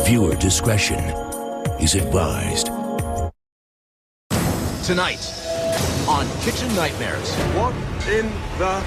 Viewer discretion is advised. Tonight on Kitchen Nightmares. What in the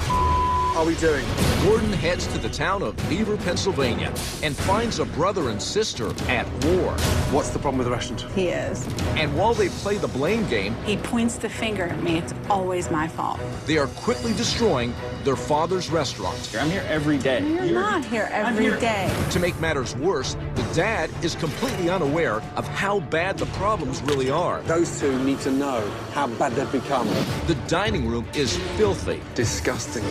are we doing? Gordon heads to the town of Beaver, Pennsylvania, and finds a brother and sister at war. What's the problem with the restaurant? He is. And while they play the blame game, He points the finger at me. It's always my fault. they are quickly destroying their father's restaurant. I'm here every day. You're not here every day. To make matters worse, the dad is completely unaware of how bad the problems really are. Those two need to know how bad they've become. The dining room is filthy. Disgusting.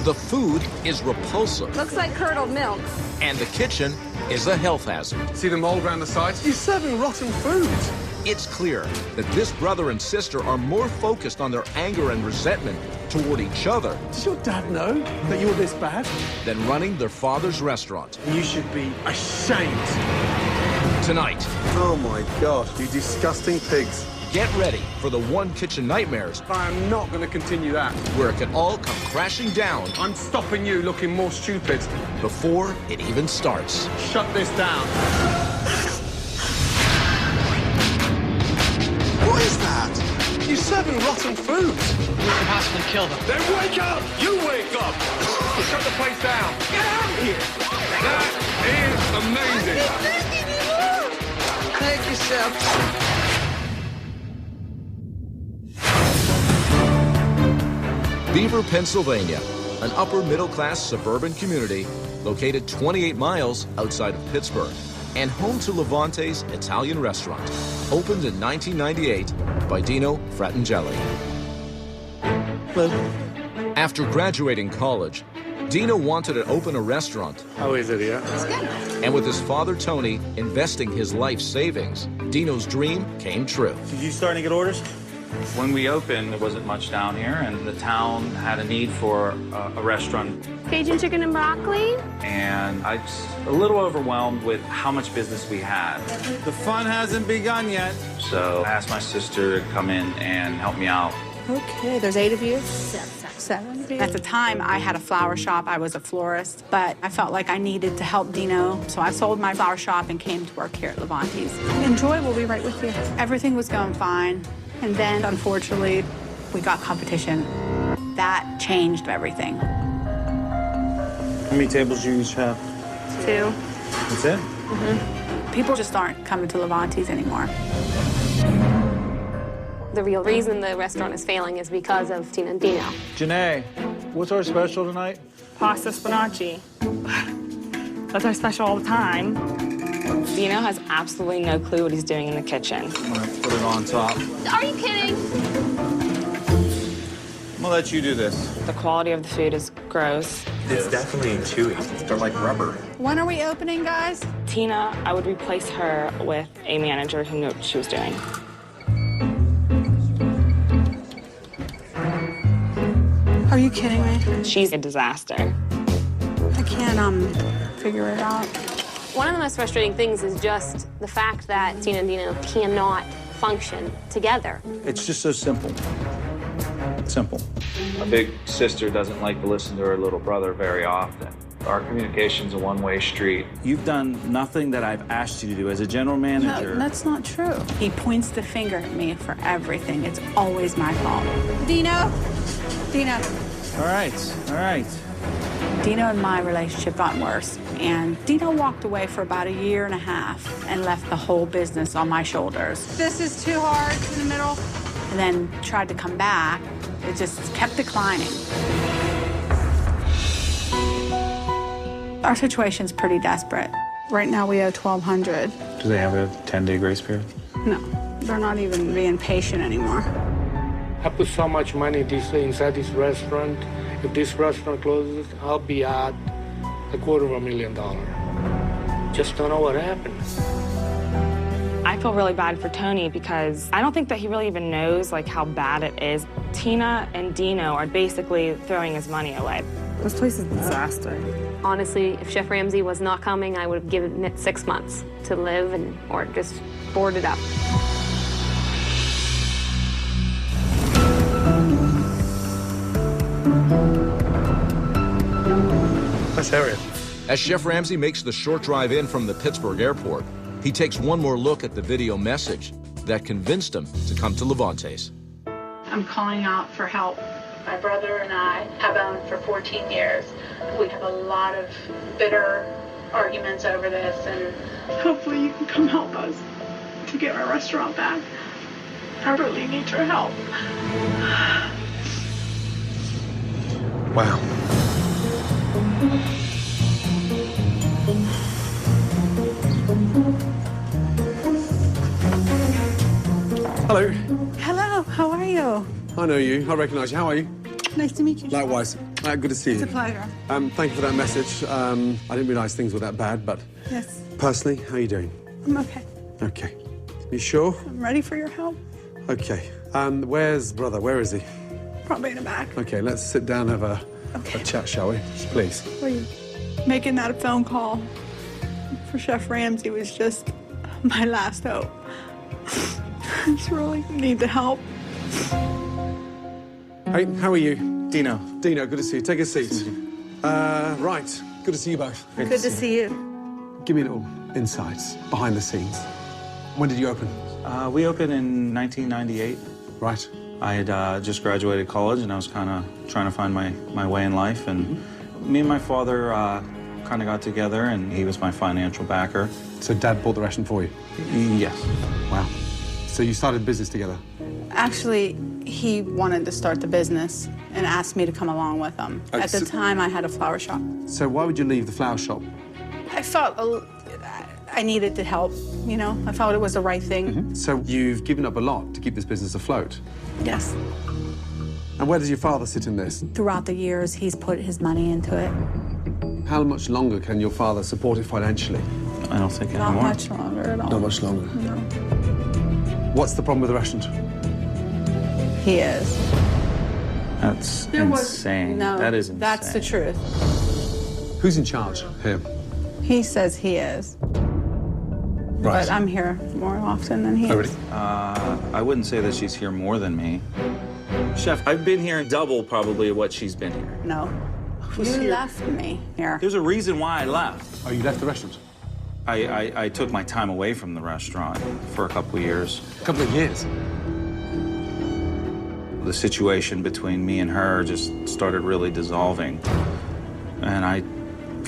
The food is repulsive. Looks like curdled milk. And the kitchen is a health hazard. See the mold around the sides? You're serving rotten food. It's clear that this brother and sister are more focused on their anger and resentment toward each other Does your dad know that you're this bad? than running their father's restaurant. You should be ashamed. Tonight, Oh my God, you disgusting pigs. get ready for the One Kitchen Nightmares, I am not going to continue that. where it can all come crashing down I'm stopping you looking more stupid. before it even starts. Shut this down. What is that? You're serving rotten food. We could possibly kill them. Then wake up! You wake up! Shut the place down. Get out of here! That is amazing. Thank you, Chef. Beaver, Pennsylvania, an upper-middle-class suburban community located 28 miles outside of Pittsburgh and home to Levante's Italian restaurant, opened in 1998 by Dino Fratangeli. Hello. After graduating college, Dino wanted to open a restaurant, How is it here? and with his father Tony investing his life savings, Dino's dream came true. Did you starting to get orders? When we opened, there wasn't much down here, and the town had a need for a restaurant. Cajun chicken and broccoli. And I was a little overwhelmed with how much business we had. The fun hasn't begun yet. So I asked my sister to come in and help me out. Okay, there's 8 of you? 7. At the time, I had a flower shop. I was a florist, but I felt like I needed to help Dino, so I sold my flower shop and came to work here at Levante's. Enjoy, we'll be right with you. Everything was going fine, and then, unfortunately, we got competition. That changed everything. How many tables do you each have? 2. That's it? People just aren't coming to Levante's anymore. The real reason the restaurant is failing is because of Tina and Dino. Janae, what's our special tonight? Pasta spinaci. That's our special all the time. Dino has absolutely no clue what he's doing in the kitchen. I'm gonna put it on top. Are you kidding? I'm gonna let you do this. The quality of the food is gross. It's definitely chewy. They're like rubber. When are we opening, guys? Tina, I would replace her with a manager who knew what she was doing. Are you kidding me? She's a disaster. I can't, figure it out. One of the most frustrating things is just the fact that Tina and Dino cannot function together. It's just so simple. Simple. My big sister doesn't like to listen to her little brother very often. Our communication's a one-way street. You've done nothing that I've asked you to do as a general manager. No, that's not true. He points the finger at me for everything. It's always my fault. Dino! Dino. All right, all right. Dino and my relationship got worse, and Dino walked away for about 1.5 years and left the whole business on my shoulders. This is too hard in the middle. And then tried to come back. It just kept declining. Our situation's pretty desperate. Right now we owe $1,200. Do they have a 10-day grace period? No, they're not even being patient anymore. I put so much money inside this restaurant. If this restaurant closes, I'll be at $250,000. Just don't know what happened. I feel really bad for Tony because I don't think that he really even knows like how bad it is. Tina and Dino are basically throwing his money away. This place is a disaster. Honestly, if Chef Ramsay was not coming, I would have given it 6 months to live or just board it up. Nice area. As Chef Ramsay makes the short drive in from the Pittsburgh airport, He takes one more look at the video message that convinced him to come to Levante's. I'm calling out for help. My brother and I have owned for 14 years. We have a lot of bitter arguments over this, and hopefully you can come help us to get our restaurant back. I really need your help. Wow. Hello. Hello, how are you? I know you. I recognise you. How are you? Nice to meet you. Likewise. Good to see you. It's a pleasure. Thank you for that message. I didn't realise things were that bad, but Yes. personally, how are you doing? I'm okay. Okay. You sure? I'm ready for your help. Okay. Where's brother? Where is he? Probably in the back. Okay, let's sit down and have a chat, shall we? Please. Please. Making that phone call for Chef Ramsay was just my last hope. I just really need the help. Hey, how are you? Dino. Dino, good to see you. Take a seat. Right. Good to see you both. Good to see you. Give me a little insights behind the scenes. When did you open? We opened in 1998. Right. I had just graduated college, and I was kind of trying to find my way in life. And me and my father kind of got together, and he was my financial backer. So Dad bought the restaurant for you? Yes. Wow. So you started business together? Actually, he wanted to start the business and asked me to come along with him. Okay, At the time, I had a flower shop. So why would you leave the flower shop? I felt I needed to help, you know? I felt it was the right thing. So you've given up a lot to keep this business afloat? Yes. And where does your father sit in this? Throughout the years, he's put his money into it. How much longer can your father support it financially? I don't think Not anymore. much longer at all. Not much longer. No. What's the problem with the restaurant? He is. That's insane. No, that is insane. that's the truth. Who's in charge here? He says he is. Right. But I'm here more often than he is. Oh, really? I wouldn't say that she's here more than me. Chef, I've been here double probably what she's been here. No. You left me here. There's a reason why I left. Oh, you left the restaurant? I took my time away from the restaurant for a couple of years. A couple of years? The situation between me and her just started really dissolving. And I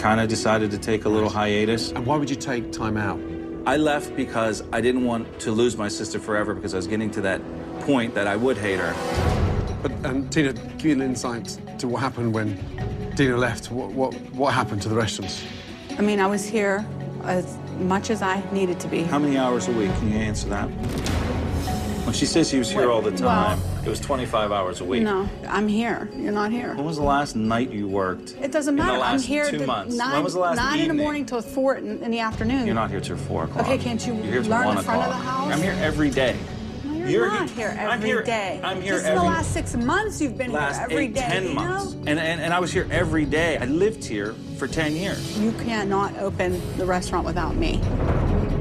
kind of decided to take a little hiatus. And why would you take time out? I left because I didn't want to lose my sister forever, because I was getting to that point that I would hate her. But Tina, give me an insight to what happened when Dina left. What happened to the restaurant? I mean, I was here as much as I needed to be. How many hours a week? Can you answer that? When she says she was here all the time, it was 25 hours a week. No, I'm here. You're not here. When was the last night you worked? It doesn't matter. In the last I'm here 2 months. 9, When was the last 9 in the evening? morning till 4 in the afternoon. You're not here till 4 o'clock. Okay, can't you You're here till learn 1 the front of o'clock. the house? I'm here every day. No, you're not here every day. I'm here Just every in the last 6 months you've been last here every 8, day. 10 you months. know? And I was here every day. I lived here for 10 years. You cannot open the restaurant without me.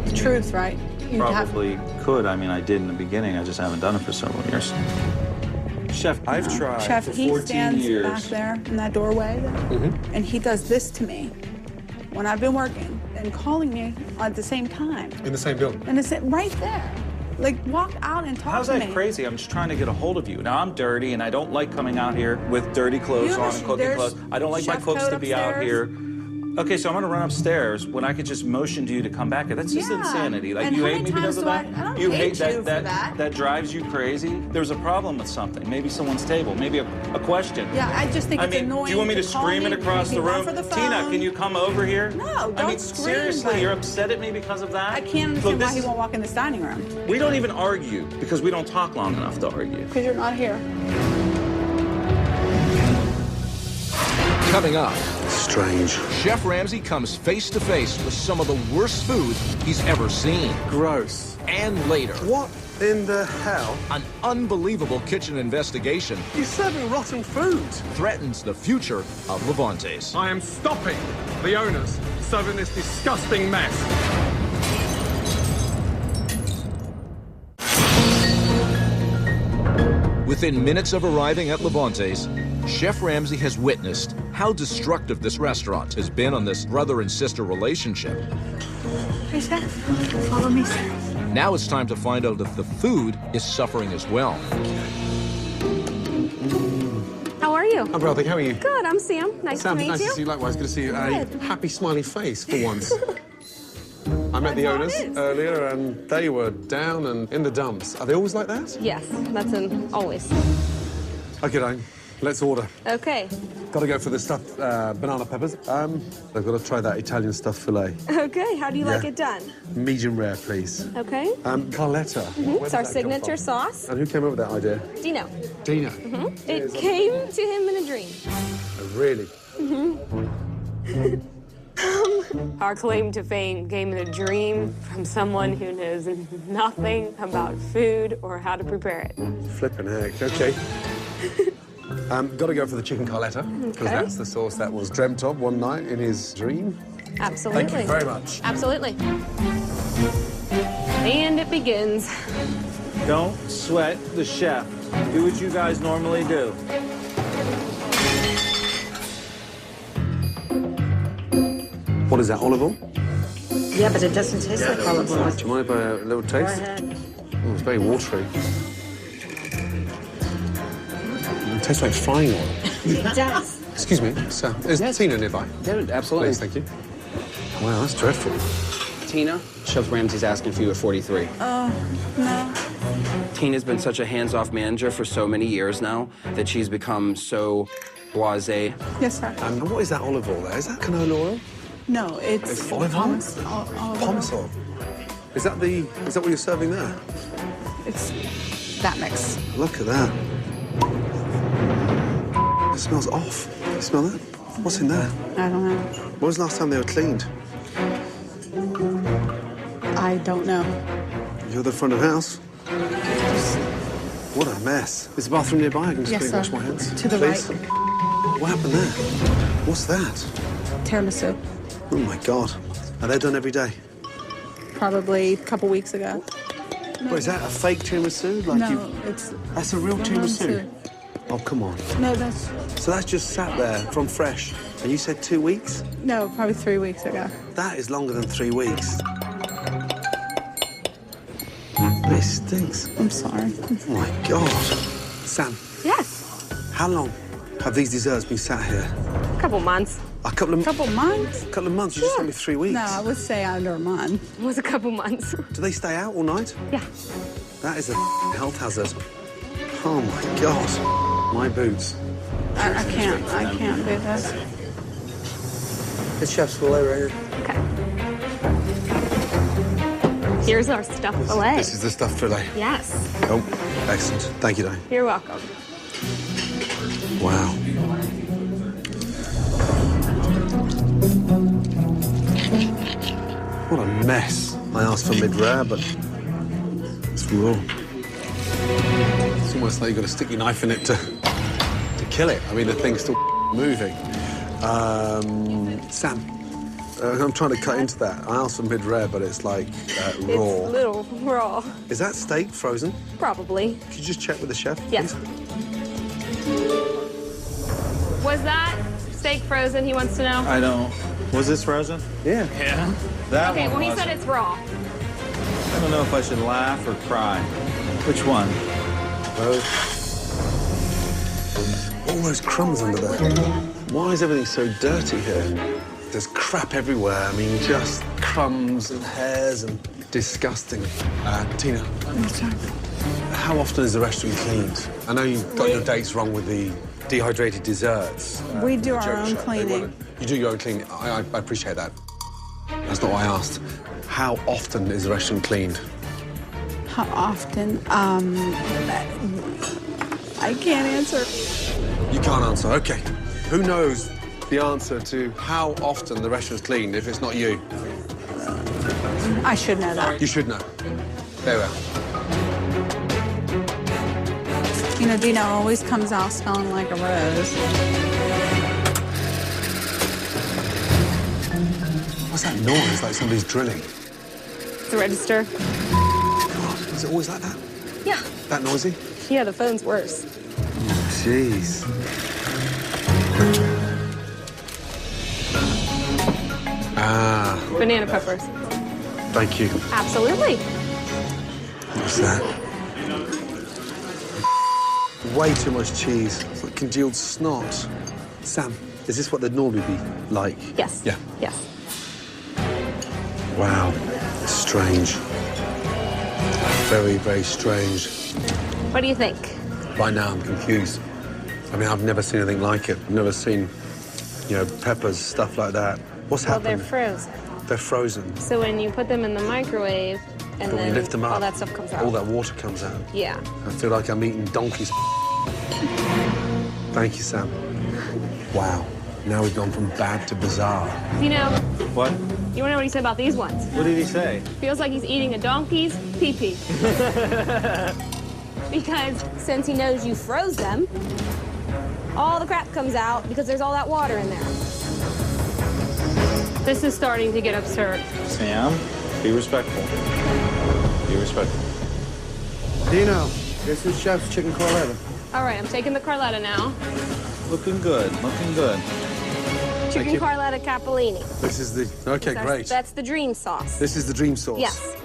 The truth, right? You Probably could. I mean, I did in the beginning. I just haven't done it for several years. Chef, I've tried Chef, for he 14 stands years. back there in that doorway, and he does this to me when I've been working and calling me at the same time. In the same building? And it's right there. Like, walk out and talk How's to that me. crazy? I'm just trying to get a hold of you. Now, I'm dirty, and I don't like coming out here with dirty clothes on and cooking there's clothes. I don't like my chef cooks coat to be out upstairs. here. Okay, so I'm gonna run upstairs when I could just motion to you to come back. That's just Yeah. insanity. Like, And you how hate many me because times of do that? I don't You hate hate you for that. That drives you crazy? There's a problem with something. Maybe someone's table. Maybe a question. Yeah, I just think it's annoying. Do you want me to call scream it across make the me run room? for the Tina, phone. can you come over here? No, don't I mean, scream, seriously, but- you're upset at me because of that? I can't Look, understand why this he is- won't walk in this dining room. We don't even argue because we don't talk long enough to argue. Because you're not here. Coming up, Strange. Chef Ramsay comes face to face with some of the worst food he's ever seen. Gross. And later, What in the hell? an unbelievable kitchen investigation You're serving rotten food. threatens the future of Levante's. I am stopping the owners serving this disgusting mess. Within minutes of arriving at Levante's, Chef Ramsay has witnessed how destructive this restaurant has been on this brother and sister relationship. Hey, Chef, follow me, sir. Now it's time to find out if the food is suffering as well. How are you? I'm well, thank you. How are you? Good, I'm Sam. Nice to meet nice you. to see you. Likewise, good to see you. Good. A happy, smiley face for once. I met the owners earlier, and they were down and in the dumps. Are they always like that? Yes, that's always. Okay, Diane, let's order. Okay. Got to go for the stuffed banana peppers. I've got to try that Italian stuffed fillet. Okay, how do you like it done? Medium rare, please. Okay. Carletta. It's our signature sauce. And who came up with that idea? Dino. Dino. It came to him in a dream. Oh, really? Our claim to fame came in a dream from someone who knows nothing about food or how to prepare it. Flippin' heck, okay. Got to go for the chicken carletta, because that's the sauce that was dreamt of one night in his dream. Absolutely. Thank you very much. Absolutely. And it begins. Don't sweat the chef. Do what you guys normally do. What is that, olive oil? Yeah, but it doesn't taste like olive oil. Do you mind if I have a little taste? Go ahead. Oh, it's very watery. It tastes like frying oil. It does. Excuse me, sir. Is Tina nearby? Yeah, absolutely. Please, thank you. Wow, that's dreadful. Tina, Chef Ramsay's asking for you at 43. Oh, no. Tina's been such a hands-off manager for so many years now that she's become so blasé. Yes, sir. And what is that olive oil there? Is that canola oil? No, it's olive oil? Pomace oil. Is that what you're serving there? It's that mix. Look at that. It smells off. You smell that? What's in there? I don't know. When was the last time they were cleaned? I don't know. You're the front of house? What a mess. Is the bathroom nearby? I can just quickly wash my hands. To the please. right. What happened there? What's that? Tiramisu. Oh, my God. Are they done every day? Probably a couple weeks ago. What, is that a fake tiramisu? No, it's... That's a real tiramisu? Oh, come on. No, that's... So that's just sat there from fresh, and you said 2 weeks? No, probably 3 weeks ago. That is longer than 3 weeks. But it stinks. I'm sorry. Oh, my God. Sam. Yes. How long have these desserts been sat here? A couple months. A couple of months? A couple of months? You just told me 3 weeks. No, I would say under a month. It was a couple months. Do they stay out all night? Yeah. That is a health hazard. Oh, my God. My boots. I can't do this. It's chef's fillet right here. Okay. Here's our stuffed fillet. This is the stuffed fillet. Yes. Oh, excellent. Thank you, Diane. You're welcome. Wow. What a mess. I asked for mid-rare, but it's raw. It's almost like you've got to stick your knife in it to kill it. I mean, the thing's still moving. Sam, I'm trying to cut into that. I asked for mid-rare, but it's like raw. It's a little raw. Is that steak frozen? Probably. Could you just check with the chef, Yes. please? Was that steak frozen, he wants to know? I don't. Was this frozen? Yeah. Yeah. That Okay, one well, he wasn't. said it's raw. I don't know if I should laugh or cry. Which one? Both. All those crumbs under there. Why is everything so dirty here? There's crap everywhere. I mean, just crumbs and hairs and disgusting. Tina, how often is the restaurant cleaned? I know you got your dates wrong with the dehydrated desserts. We do our own cleaning. You do your own cleaning. I appreciate that. That's not what I asked. How often is the restaurant cleaned? How often? I can't answer. You can't answer, okay. Who knows the answer to how often the restaurant's cleaned if it's not you? I should know that. You should know. There we are. You know, Dino always comes out smelling like a rose. What's that noise? Like somebody's drilling. The register. God, is it always like that? Yeah. That noisy? Yeah, the phone's worse. Jeez. Ah. Banana peppers. Thank you. Absolutely. What's that? Way too much cheese. It's like congealed snot. Sam, is this what they'd normally be like? Yes. Yeah. Yes. Wow. It's strange. Very, very strange. What do you think? By now, I'm confused. I mean, I've never seen anything like it. I've never seen, you know, peppers, stuff like that. What's happened? Well, they're frozen. They're frozen. So when you put them in the microwave, and But when you then lift them up, all that stuff comes out. all that water comes out. Yeah. I feel like I'm eating donkeys. Thank you, Sam. Wow. Now we've gone from bad to bizarre. You know, What? you wanna know what he said about these ones? What did he say? Feels like he's eating a donkey's pee-pee. Because since he knows you froze them, all the crap comes out because there's all that water in there. This is starting to get absurd. Sam, be respectful. Be respectful. Dino, this is Chef's chicken Corletta. All right, I'm taking the Carletta now. Looking good, looking good. Chicken Carletta Capellini. This is the... Okay, great. That's the dream sauce. This is the dream sauce. Yes.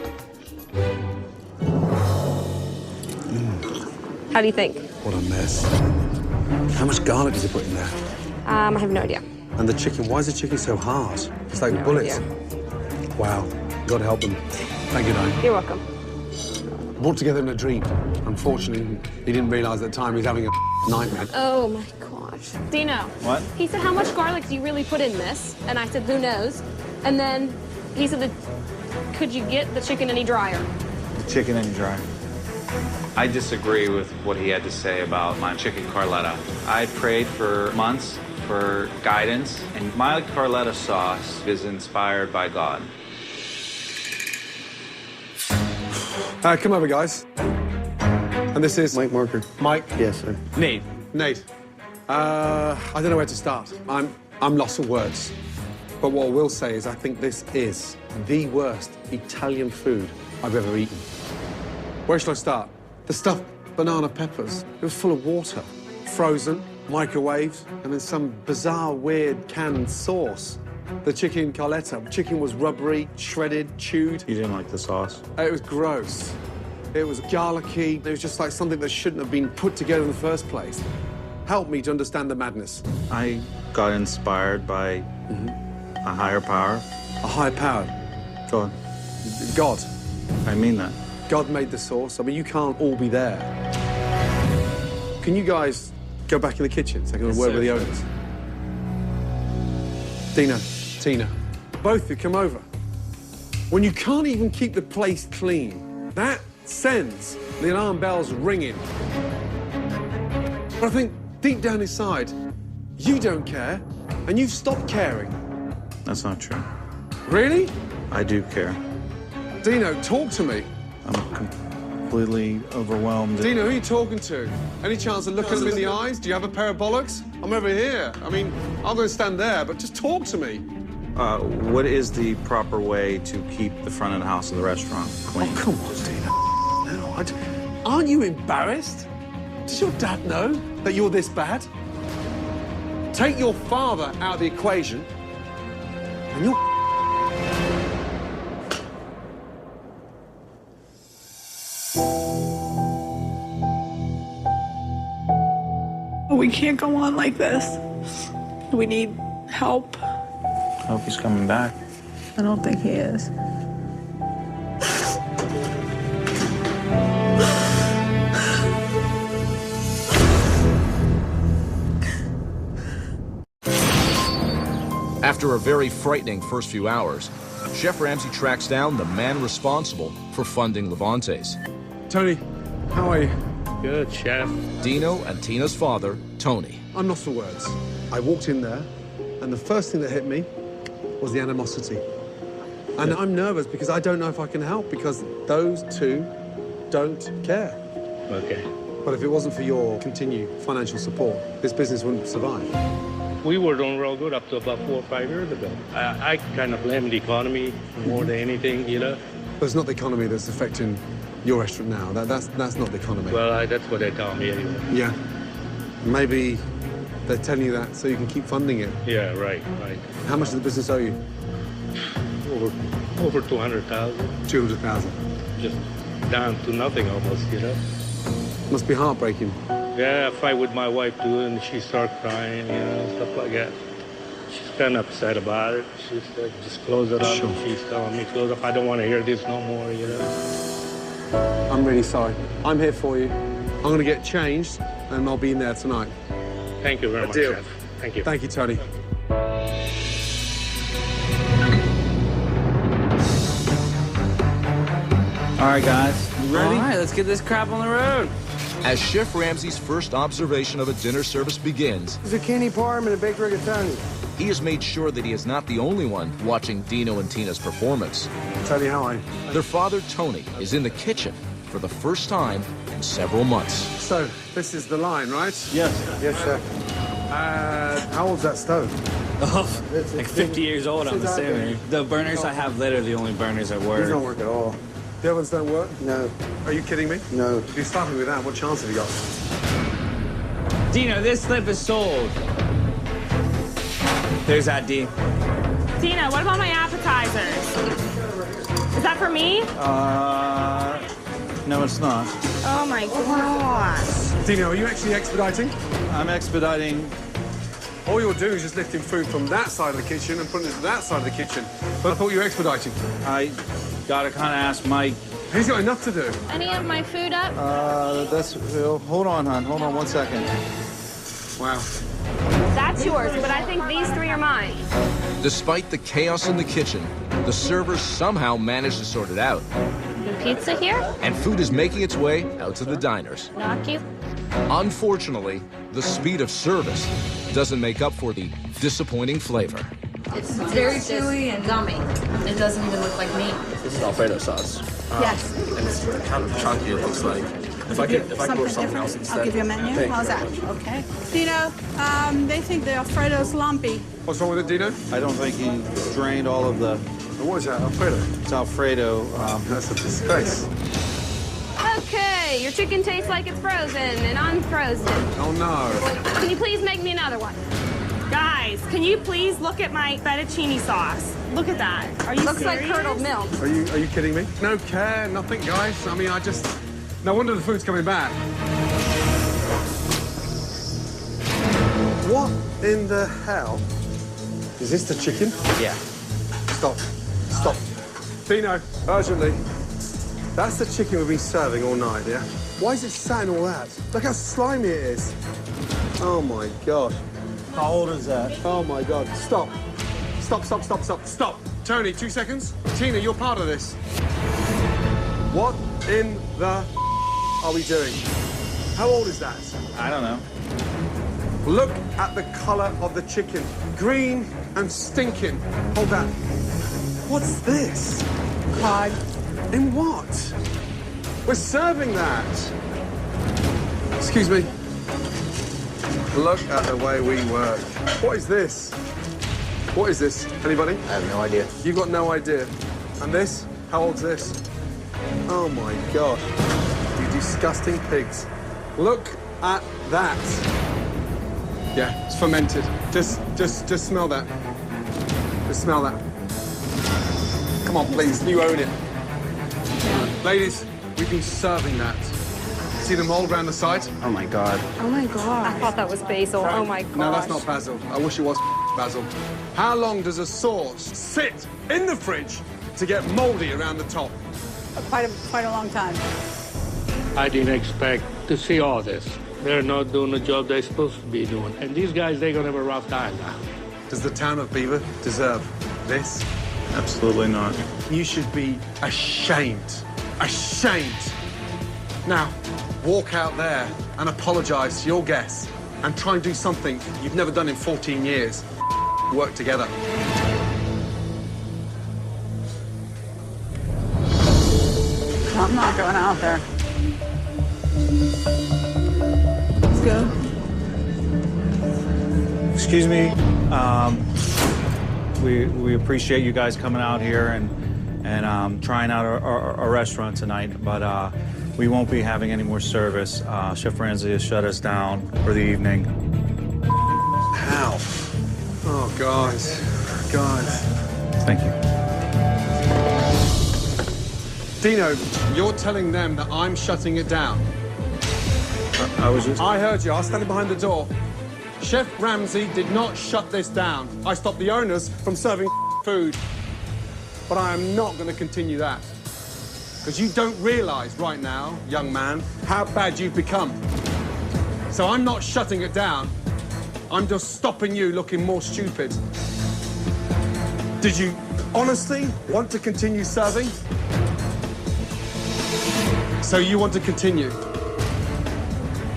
How do you think? What a mess. How much garlic did you put in there? I have no idea. And the chicken, why is the chicken so hard? It's like bullets. Wow. God help them. Thank you, Diane. You're welcome. Brought together in a dream. Unfortunately, he didn't realise at the time he was having a nightmare. Oh my gosh. Dino. What? He said, how much garlic do you really put in this? And I said, who knows? And then he said, could you get the chicken any drier? The chicken any dryer. I disagree with what he had to say about my chicken Carletta. I prayed for months for guidance, and my Carletta sauce is inspired by God. Come over, guys. And this is... Mike Marker. Mike? Yes, sir. Nate. Nate. I don't know where to start. I'm lost for words. But what I will say is I think this is the worst Italian food I've ever eaten. Where shall I start? The stuffed banana peppers. It was full of water. Frozen, microwaved, and then some bizarre, weird canned sauce. The chicken Carletta. Chicken was rubbery, shredded, chewed. You didn't like the sauce? It was gross. It was garlicky. It was just like something that shouldn't have been put together in the first place. Help me to understand the madness. I got inspired by a higher power. A higher power? God. God? I mean that. God made the sauce. I mean, you can't all be there. Can you guys go back in the kitchen so I can word with the owners? Dino, Tina, both of you come over. When you can't even keep the place clean, that sends the alarm bells ringing. But I think deep down inside, you don't care, and you've stopped caring. That's not true. Really? I do care. Dino, talk to me. I'm completely overwhelmed. Dino, who are you talking to? Any chance of looking them in the eyes? Do you have a pair of bollocks? I'm over here. I mean, I'm going to stand there, but just talk to me. What is the proper way to keep the front of the house of the restaurant clean? Oh, come on, Dino. No, aren't you embarrassed? Does your dad know that you're this bad? Take your father out of the equation, and you're... We can't go on like this. We need help. I hope he's coming back. I don't think he is. After a very frightening first few hours, Chef Ramsay tracks down the man responsible for funding Levante's. Tony, how are you? Good, Chef. Dino and Tina's father, Tony. I'm lost for words. I walked in there, and the first thing that hit me was the animosity. And I'm nervous because I don't know if I can help because those two don't care. Okay. But if it wasn't for your continued financial support, this business wouldn't survive. We were doing real good up to about 4 or 5 years ago. I kind of blame the economy more than anything, you know? But it's not the economy that's affecting your restaurant now. That's not the economy. Well, that's what they tell me anyway. Yeah. Maybe They're telling you that so you can keep funding it. Yeah, right. How much does the business owe you? Over 200,000. 200,000. Just down to nothing almost, you know. Must be heartbreaking. Yeah, I fight with my wife too, and she starts crying, you know, stuff like that. She's kind of upset about it. She's like, just close it up. Sure. And she's telling me, close up. I don't want to hear this no more, you know. I'm really sorry. I'm here for you. I'm going to get changed, and I'll be in there tonight. Thank you very much, Chef. Thank you. Thank you, Tony. All right, guys, you ready? All right, let's get this crap on the road. As Chef Ramsay's first observation of a dinner service begins, zucchini parm and a baked rigatoni. he has made sure that he is not the only one watching Dino and Tina's performance. Tony, how are you? Their father, Tony, is in the kitchen for the first time in several months. So, this is the line, right? Yes. Yes, chef. How old's that stove? Oh, like 50 years old, I'm assuming. The burners I have lit are the only burners that work. These don't work at all. The ovens don't work? No. Are you kidding me? No. If you start me with that, what chance have you got? Dino, this slip is sold. There's that, D. Dino, what about my appetizers? Is that for me? No, it's not. Oh my gosh. Dino, are you actually expediting? I'm expediting. All you're doing is just lifting food from that side of the kitchen and putting it to that side of the kitchen. But I thought you were expediting. I gotta kind of ask Mike. He's got enough to do. Any of my food up? Hold on, hon. Hold on 1 second. Wow. That's yours, but I think these three are mine. Despite the chaos in the kitchen, the servers somehow managed to sort it out. Pizza here? And food is making its way out to the diners. Knock you. Unfortunately, the speed of service doesn't make up for the disappointing flavor. It's very chewy and gummy. It doesn't even look like meat. This is Alfredo sauce. Yes. And it's kind of chunky, it looks like. If I could order something else instead. I'll give you a menu. Thank How's you. that? Okay. Dino, they think the Alfredo's lumpy. What's wrong with it, Dino? I don't think he drained all of the. What is that, Alfredo? It's Alfredo. That's a disgrace. Okay, your chicken tastes like it's frozen and unfrozen. Oh, no. Can you please make me another one? Guys, can you please look at my fettuccine sauce? Look at that. Are you Looks serious? like curdled milk. Are you kidding me? No care, nothing, guys. I mean, no wonder the food's coming back. What in the hell? Is this the chicken? Yeah. Stop. Stop. Dino, urgently. That's the chicken we've been serving all night, yeah? Why is it sat in all that? Look how slimy it is. Oh, my God. How old is that? Oh, my God. Stop. Stop, stop, stop, stop, stop. Tony, 2 seconds. Tina, you're part of this. What in the are we doing? How old is that? I don't know. Look at the color of the chicken. Green and stinking. Hold that. What's this? Cod. In what? We're serving that. Excuse me. Look at the way we work. What is this? What is this? Anybody? I have no idea. You've got no idea. And this? How old's this? Oh my God. You disgusting pigs. Look at that. Yeah, it's fermented. Just smell that. Just smell that. Come on, please, you own it. Ladies, we've been serving that. See the mold around the side? Oh my God. Oh my God. I thought that was basil. Oh my God. No, that's not basil. I wish it was basil. How long does a sauce sit in the fridge to get moldy around the top? Quite a long time. I didn't expect to see all this. They're not doing the job they're supposed to be doing. And these guys, they're gonna have a rough time now. Does the town of Beaver deserve this? Absolutely not. You should be ashamed. Ashamed. Now, walk out there and apologize to your guests and try and do something you've never done in 14 years. Work together. I'm not going out there. Let's go. Excuse me. We appreciate you guys coming out here and trying out our restaurant tonight, but we won't be having any more service. Chef Ramsay has shut us down for the evening. Oh, guys. Guys. Thank you. Dino, you're telling them that I'm shutting it down. I heard you. I was standing behind the door. Chef Ramsay did not shut this down. I stopped the owners from serving food. But I am not going to continue that. Because you don't realise right now, young man, how bad you've become. So I'm not shutting it down. I'm just stopping you looking more stupid. Did you honestly want to continue serving? So you want to continue?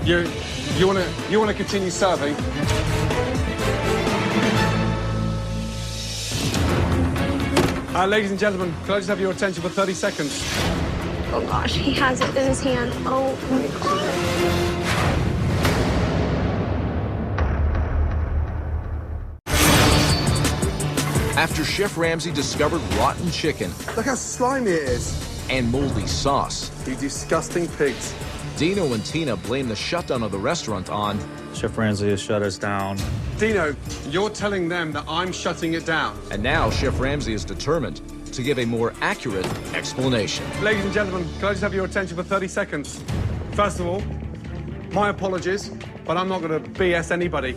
You want to continue serving? Ladies and gentlemen, could I just have your attention for 30 seconds? Oh gosh, he has it in his hand. Oh my God. After Chef Ramsay discovered rotten chicken. Look how slimy it is. And moldy sauce. You disgusting pigs. Dino and Tina blame the shutdown of the restaurant on Chef Ramsay has shut us down. Dino, you're telling them that I'm shutting it down. And now Chef Ramsay is determined to give a more accurate explanation. Ladies and gentlemen, can I just have your attention for 30 seconds? First of all, my apologies, but I'm not going to BS anybody.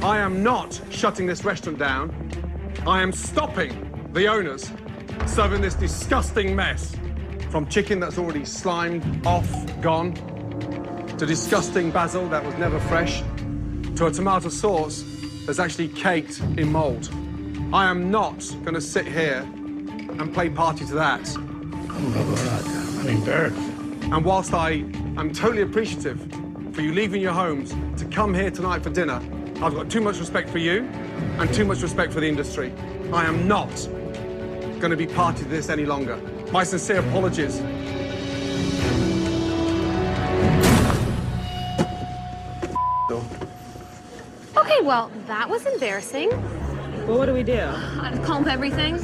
I am not shutting this restaurant down. I am stopping the owners serving this disgusting mess. From chicken that's already slimed, off, gone, to disgusting basil that was never fresh, to a tomato sauce that's actually caked in mold. I am not going to sit here and play party to that. Oh my God, I'm embarrassed. And whilst I am totally appreciative for you leaving your homes to come here tonight for dinner, I've got too much respect for you and too much respect for the industry. I am not going to be party to this any longer. My sincere apologies. Okay, well, that was embarrassing. Well, what do we do? I'd comb everything.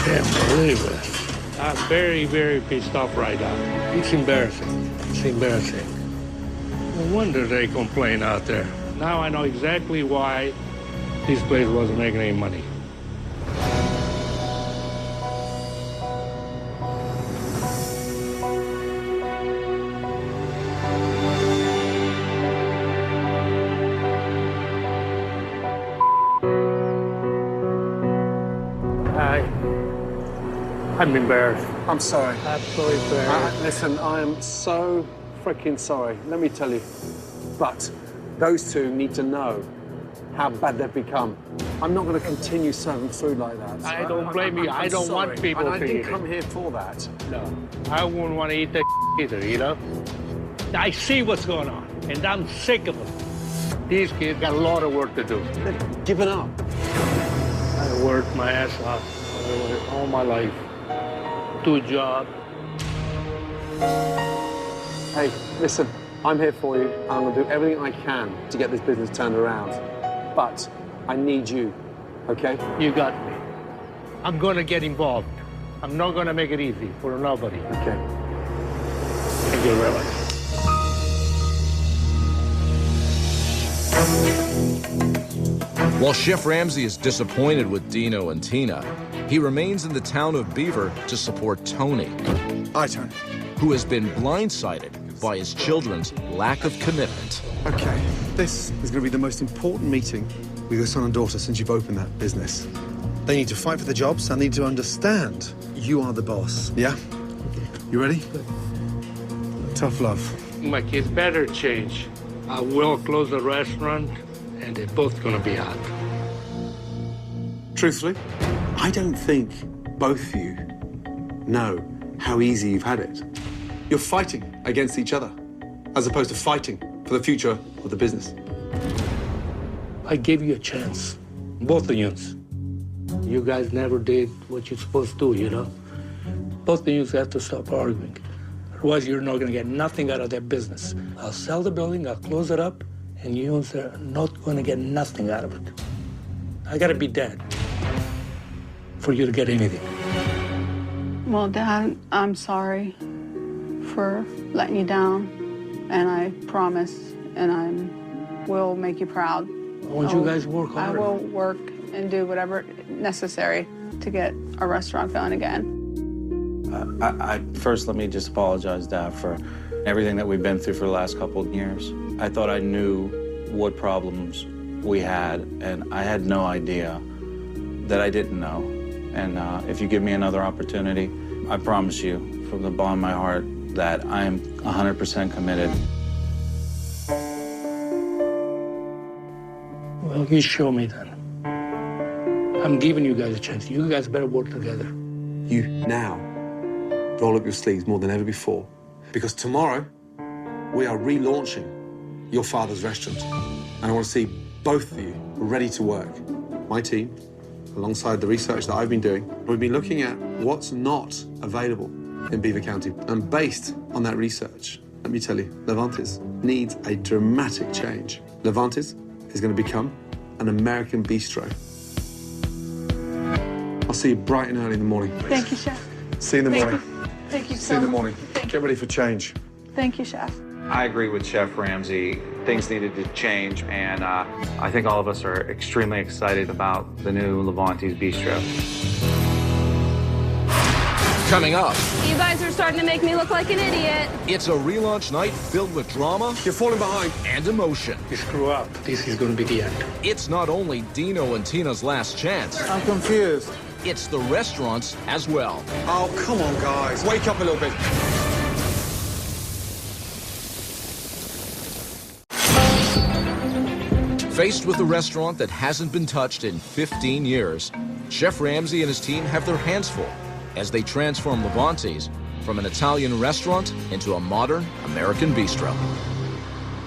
Can't believe it. I'm very, very pissed off right now. It's embarrassing. It's embarrassing. No wonder they complain out there. Now I know exactly why this place wasn't making any money. I'm embarrassed. I'm sorry. Absolutely embarrassed. Listen, I am so freaking sorry. Let me tell you. But those two need to know how bad they've become. I'm not going to continue serving food like that. I don't blame you. I don't want people to eat it. And I didn't come here for that. No, I wouldn't want to eat that either, you know? I see what's going on, and I'm sick of it. These kids got a lot of work to do. They've given up. I worked my ass off all my life. 2 jobs. Hey, listen, I'm here for you, and I'm going to do everything I can to get this business turned around. But I need you, okay? You got me. I'm going to get involved. I'm not going to make it easy for nobody. Okay. Thank you very much. While Chef Ramsay is disappointed with Dino and Tina, he remains in the town of Beaver to support Tony. Hi, Tony. Who has been blindsided by his children's lack of commitment. Okay, this is going to be the most important meeting with your son and daughter since you've opened that business. They need to fight for the jobs and need to understand you are the boss. Yeah? You ready? Tough love. My kids better change. I will close the restaurant, and they're both going to be out. Truthfully, I don't think both of you know how easy you've had it. You're fighting against each other, as opposed to fighting for the future of the business. I gave you a chance, both of you. You guys never did what you're supposed to do, you know? Both of you have to stop arguing. Otherwise, you're not going to get nothing out of that business. I'll sell the building, I'll close it up, and you are not going to get nothing out of it. I got to be dead for you to get anything. Well, Dad, I'm sorry for letting you down, and I promise, and I'm will make you proud. I want you guys to work hard. I will work and do whatever necessary to get our restaurant going again. First, let me just apologize, Dad, for everything that we've been through for the last couple of years. I thought I knew what problems we had, and I had no idea that I didn't know. And if you give me another opportunity, I promise you, from the bottom of my heart, that I am 100% committed. Well, you show me then. I'm giving you guys a chance. You guys better work together. You now roll up your sleeves more than ever before, because tomorrow we are relaunching your father's restaurant. And I want to see both of you ready to work. My team, alongside the research that I've been doing, we've been looking at what's not available in Beaver County. And based on that research, let me tell you, Levantes needs a dramatic change. Levantes is going to become an American bistro. I'll see you bright and early in the morning. Thank you, Chef. See you in the morning. Thank you See you in the morning. Get ready for change. Thank you, Chef. I agree with Chef Ramsay. Things needed to change, and I think all of us are extremely excited about the new Levantes Bistro. Coming up, You guys are starting to make me look like an idiot. it's a relaunch night filled with drama. You're falling behind. And emotion. You screw up, this is going to be the end. It's not only Dino and Tina's last chance, I'm confused. it's the restaurants as well. Oh, come on, guys. Wake up a little bit. Faced with a restaurant that hasn't been touched in 15 years, Chef Ramsay and his team have their hands full as they transform Levantes from an Italian restaurant into a modern American bistro.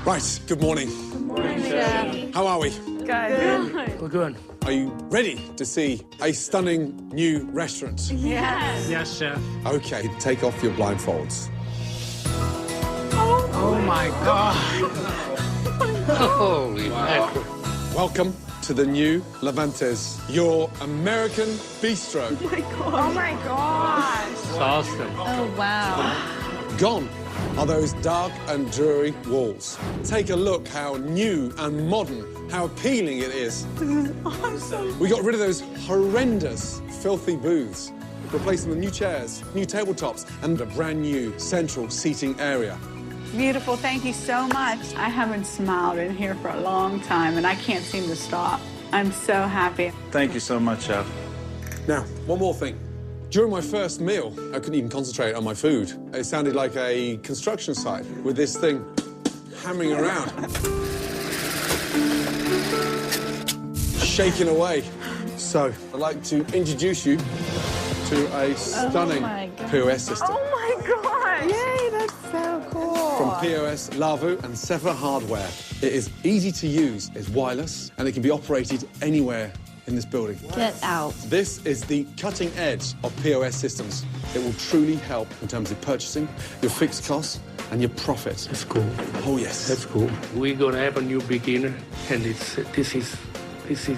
Right, good morning. Good morning, Chef. How are we? Good. We're good. Are you ready to see a stunning new restaurant? Yes. Yes, Chef. Okay, take off your blindfolds. Oh my God. Holy mackerel. Welcome to the new Levantes, your American bistro. Oh my gosh. It's awesome. Oh, wow. Gone are those dark and dreary walls. Take a look how new and modern, how appealing it is. This is awesome. We got rid of those horrendous, filthy booths, replaced them with new chairs, new tabletops, and a brand new central seating area. Beautiful, thank you so much. I haven't smiled in here for a long time, and I can't seem to stop. I'm so happy. Thank you so much, Chef. Now, one more thing. During my first meal, I couldn't even concentrate on my food. It sounded like a construction site with this thing hammering around, shaking away. So, I'd like to introduce you to a stunning POS system. Oh my gosh. Yay, that's so cool. From POS, Lavu, and Sever Hardware. It is easy to use, it's wireless, and it can be operated anywhere in this building. Get out. This is the cutting edge of POS systems. It will truly help in terms of purchasing, your fixed costs, and your profit. That's cool. Oh, yes. That's cool. We're going to have a new beginner, and this is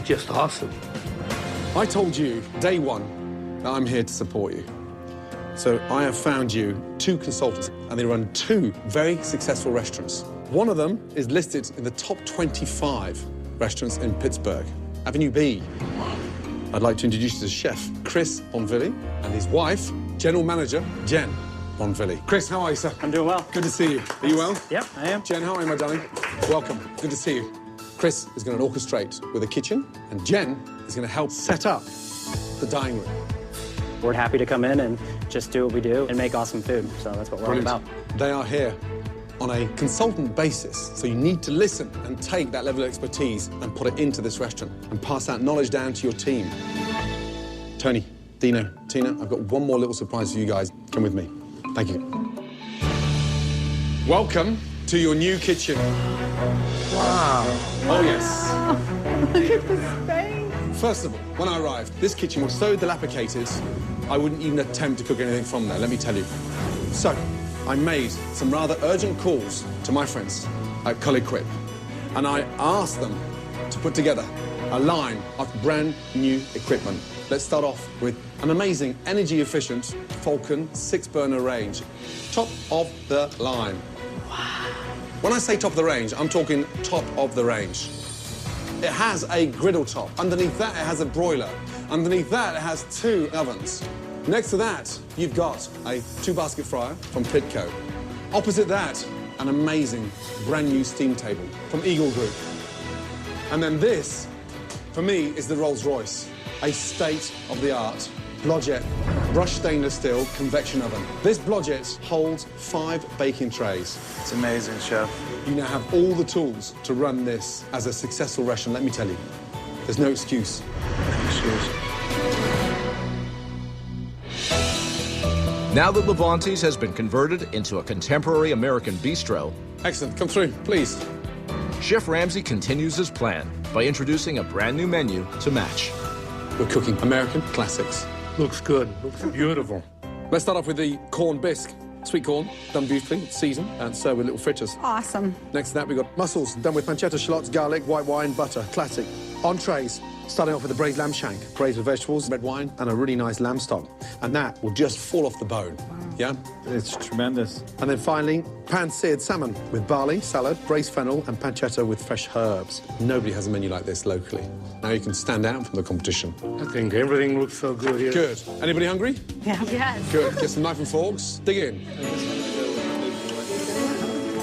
just awesome. I told you, day one, that I'm here to support you. So I have found you 2 consultants, and they run 2 very successful restaurants. One of them is listed in the top 25 restaurants in Pittsburgh, Avenue B. I'd like to introduce you to Chef Chris Bonvilli and his wife, General Manager Jen Bonvilli. Chris, how are you, sir? I'm doing well. Good to see you. Are you well? Yep, I am. Jen, how are you, my darling? Welcome. Good to see you. Chris is going to orchestrate with the kitchen, and Jen is going to help set up the dining room. We're happy to come in and just do what we do and make awesome food. So that's what we're all about. They are here on a consultant basis, so you need to listen and take that level of expertise and put it into this restaurant and pass that knowledge down to your team. Tony, Dino, Tina, I've got one more little surprise for you guys. Come with me. Thank you. Welcome to your new kitchen. Wow. Oh, yes. Look at the space. First of all, when I arrived, this kitchen was so dilapidated, I wouldn't even attempt to cook anything from there, let me tell you. So, I made some rather urgent calls to my friends at Cully Quip, and I asked them to put together a line of brand new equipment. Let's start off with an amazing, energy-efficient Falcon 6-burner range. Top of the line. Wow. When I say top of the range, I'm talking top of the range. It has a griddle top. Underneath that, it has a broiler. Underneath that, it has 2 ovens. Next to that, you've got a 2-basket fryer from Pitco. Opposite that, an amazing brand new steam table from Eagle Group. And then this, for me, is the Rolls Royce, a state-of-the-art Blodgett brushed stainless steel convection oven. This Blodgett holds 5 baking trays. It's amazing, Chef. You now have all the tools to run this as a successful restaurant, let me tell you. There's no excuse. Now that Levante's has been converted into a contemporary American bistro... Excellent. Come through, please. Chef Ramsay continues his plan by introducing a brand new menu to match. We're cooking American classics. Looks good. Looks beautiful. Let's start off with the corned bisque. Sweet corn, done beautifully, seasoned, and served with little fritters. Awesome. Next to that, we've got mussels, done with pancetta, shallots, garlic, white wine, butter. Classic. Entrees, starting off with a braised lamb shank, braised with vegetables, red wine, and a really nice lamb stock. And that will just fall off the bone. Wow. Yeah? It's tremendous. And then finally, pan-seared salmon with barley, salad, braised fennel, and pancetta with fresh herbs. Nobody has a menu like this locally. Now you can stand out from the competition. I think everything looks so good here. Good. Anybody hungry? Yeah. Yes. Good. Get some knife and forks. Dig in.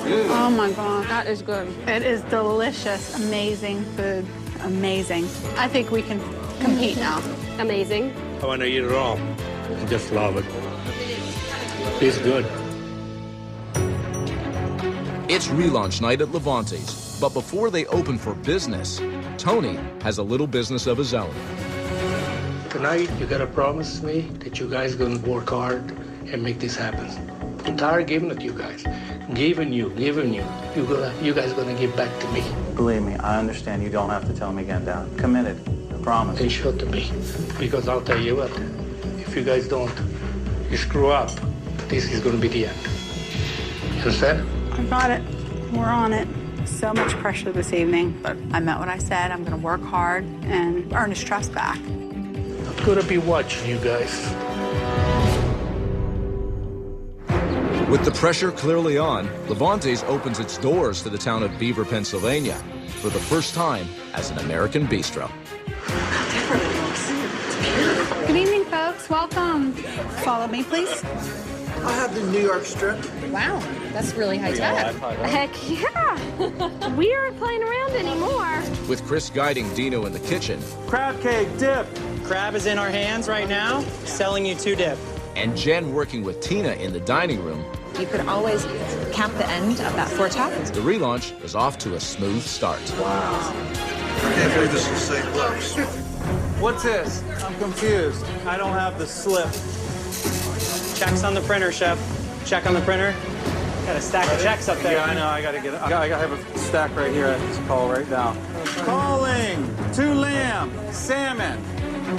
Oh, my God. That is good. It is delicious. Amazing food. Amazing. I think we can compete now. Amazing. I want to eat it all. I just love it. It's good. It's relaunch night at Levante's, but before they open for business, Tony has a little business of his own. Tonight, you gotta promise me that you guys gonna work hard and make this happen. I'm tired of giving it to you guys. Giving you. You guys gonna give back to me. Believe me, I understand. You don't have to tell me again, Dad. Committed. I promise. And show to me. Because I'll tell you what, if you guys don't, you screw up, this is gonna be the end. You understand? I got it. We're on it. So much pressure this evening, but I meant what I said. I'm gonna work hard and earn his trust back. I'm gonna be watching you guys. With the pressure clearly on, Levante's opens its doors to the town of Beaver, Pennsylvania, for the first time as an American bistro. Good evening, folks. Welcome. Follow me, please. I have the New York strip. Wow, that's really high tech. Heck yeah. We aren't playing around anymore. With Chris guiding Dino in the kitchen. Crab cake, dip. Crab is in our hands right now, selling you 2 dip. And Jen working with Tina in the dining room. You could always cap the end of that foretop. The relaunch is off to a smooth start. Wow. I can't believe this is the same place. What's this? I'm confused. I don't have the slip. Checks on the printer, Chef. Check on the printer. Got a stack of checks up there. Yeah, I know. I gotta have a stack right here. I have to call right now. Calling 2 lamb, salmon.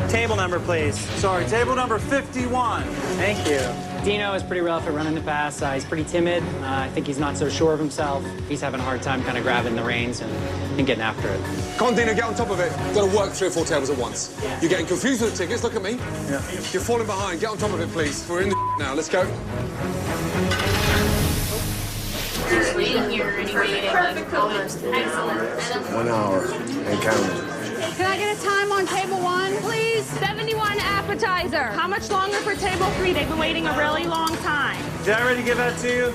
Table number, please. Sorry, table number 51. Thank you. Dino is pretty rough at running the pass. He's pretty timid. I think he's not so sure of himself. He's having a hard time kind of grabbing the reins and getting after it. Come on, Dino, get on top of it. Got to work 3 or 4 tables at once. You're getting confused with the tickets. Look at me. Yeah. You're falling behind. Get on top of it, please. We're in the now. Let's go. Waiting here and waiting. Almost. Excellent. 1 hour and counting. Can I get a time on table 1, please? 71 appetizer. How much longer for table 3? They've been waiting a really long time. Did I already give that to you?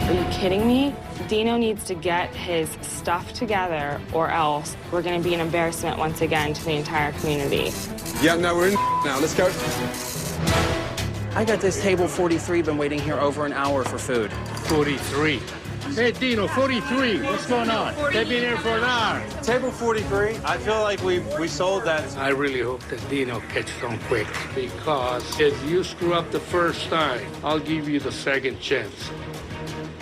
Are you kidding me? Dino needs to get his stuff together or else we're going to be an embarrassment once again to the entire community. Yeah, no, we're in now. Let's go. I got this table 43, been waiting here over an hour for food. 43. Hey, Dino, 43. What's going on? They've been here for an hour. Table 43. I feel like we sold that. I really hope that Dino catches on quick, because if you screw up the first time, I'll give you the second chance.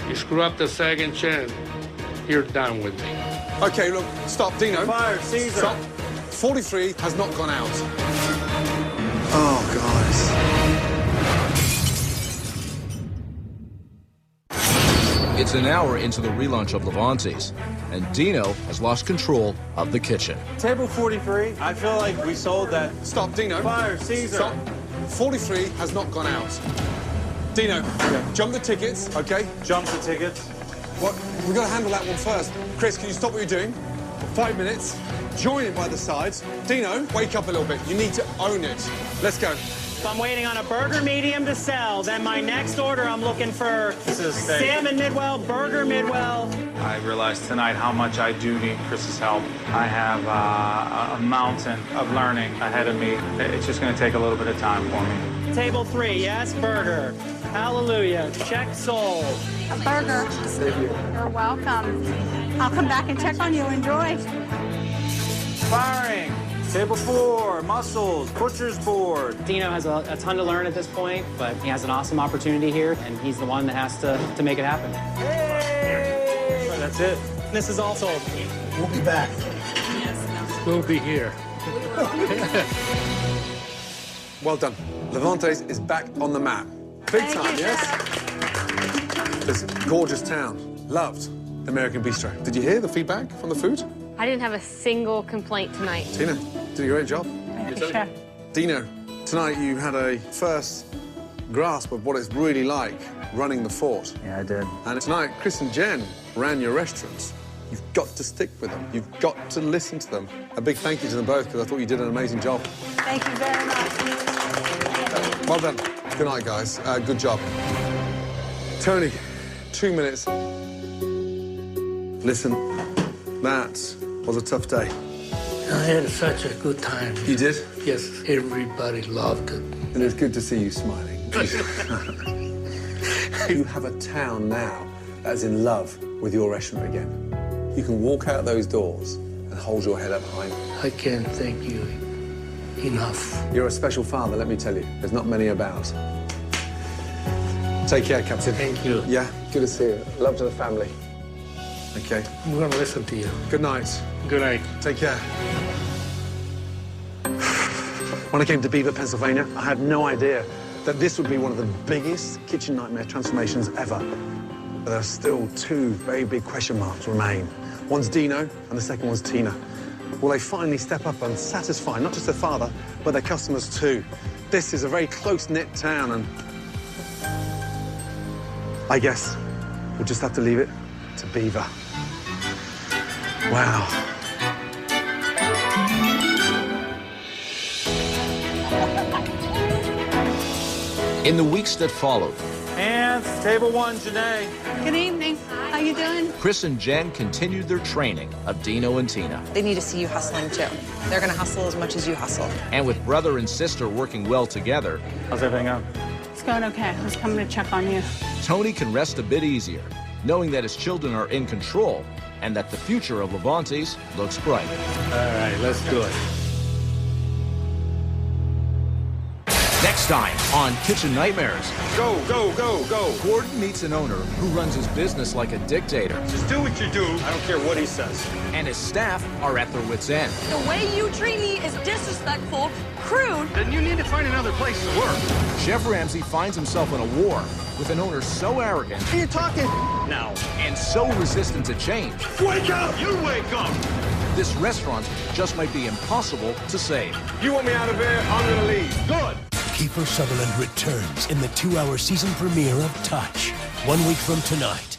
You screw up the second chance, you're done with me. Okay, look, stop, Dino. Fire, Caesar. Stop. 43 has not gone out. Oh, guys. It's an hour into the relaunch of Levante's, and Dino has lost control of the kitchen. Table 43. I feel like we sold that. Stop, Dino. Fire, Caesar. Stop. 43 has not gone out. Dino, jump the tickets, okay? Jump the tickets. Well, we've got to handle that one first. Chris, can you stop what you're doing? 5 minutes. Join it by the sides. Dino, wake up a little bit. You need to own it. Let's go. So I'm waiting on a burger medium to sell. Then my next order, I'm looking for salmon midwell, burger midwell. I realized tonight how much I do need Chris's help. I have a mountain of learning ahead of me. It's just going to take a little bit of time for me. Table 3, yes, burger. Hallelujah. Check sold. A burger. You're welcome. I'll come back and check on you. Enjoy. Firing. Table 4, mussels, butcher's board. Dino has a ton to learn at this point, but he has an awesome opportunity here, and he's the one that has to make it happen. Hey! That's it. This is all sold. We'll be back. We'll be here. Well done. Levante's is back on the map. Big time, yes? This gorgeous town. Loved American Bistro. Did you hear the feedback from the food? I didn't have a single complaint tonight. Tina, did a great job. Thank you, Chef. Dino, tonight you had a first grasp of what it's really like running the fort. Yeah, I did. And tonight, Chris and Jen ran your restaurants. You've got to stick with them. You've got to listen to them. A big thank you to them both, because I thought you did an amazing job. Thank you very much. Well done. Good night, guys. Good job. Tony, 2 minutes. Listen, that was a tough day. I had such a good time. You did? Yes, everybody loved it. And it's good to see you smiling. You have a town now that's in love with your restaurant again. You can walk out those doors and hold your head up high. I can't thank you enough. You're a special father, let me tell you. There's not many about. Take care, Captain. Thank you. Yeah, good to see you. Love to the family. Okay. I'm going to listen to you. Good night. Good night. Take care. When I came to Beaver, Pennsylvania, I had no idea that this would be one of the biggest kitchen nightmare transformations ever. But there are still 2 very big question marks remain. One's Dino, and the second one's Tina. Will they finally step up and satisfy not just their father, but their customers too? This is a very close-knit town, and I guess we'll just have to leave it to Beaver. Wow. In the weeks that followed, And table 1, Janae. Good evening. How you doing? Chris and Jen continued their training of Dino and Tina. They need to see you hustling, too. They're going to hustle as much as you hustle. And with brother and sister working well together, How's everything going? It's going okay. I was coming to check on you. Tony can rest a bit easier, knowing that his children are in control and that the future of Levante's looks bright. All right, let's do it. Next time on Kitchen Nightmares. Go, go, go, go. Gordon meets an owner who runs his business like a dictator. Just do what you do. I don't care what he says. And his staff are at their wits' end. The way you treat me is disrespectful, crude. Then you need to find another place to work. Chef Ramsay finds himself in a war with an owner so arrogant You're talking now. and so resistant to change. Wake up! You wake up! This restaurant just might be impossible to save. You want me out of here? I'm gonna leave. Good. Kiefer Sutherland returns in the 2-hour season premiere of Touch, 1 week from tonight.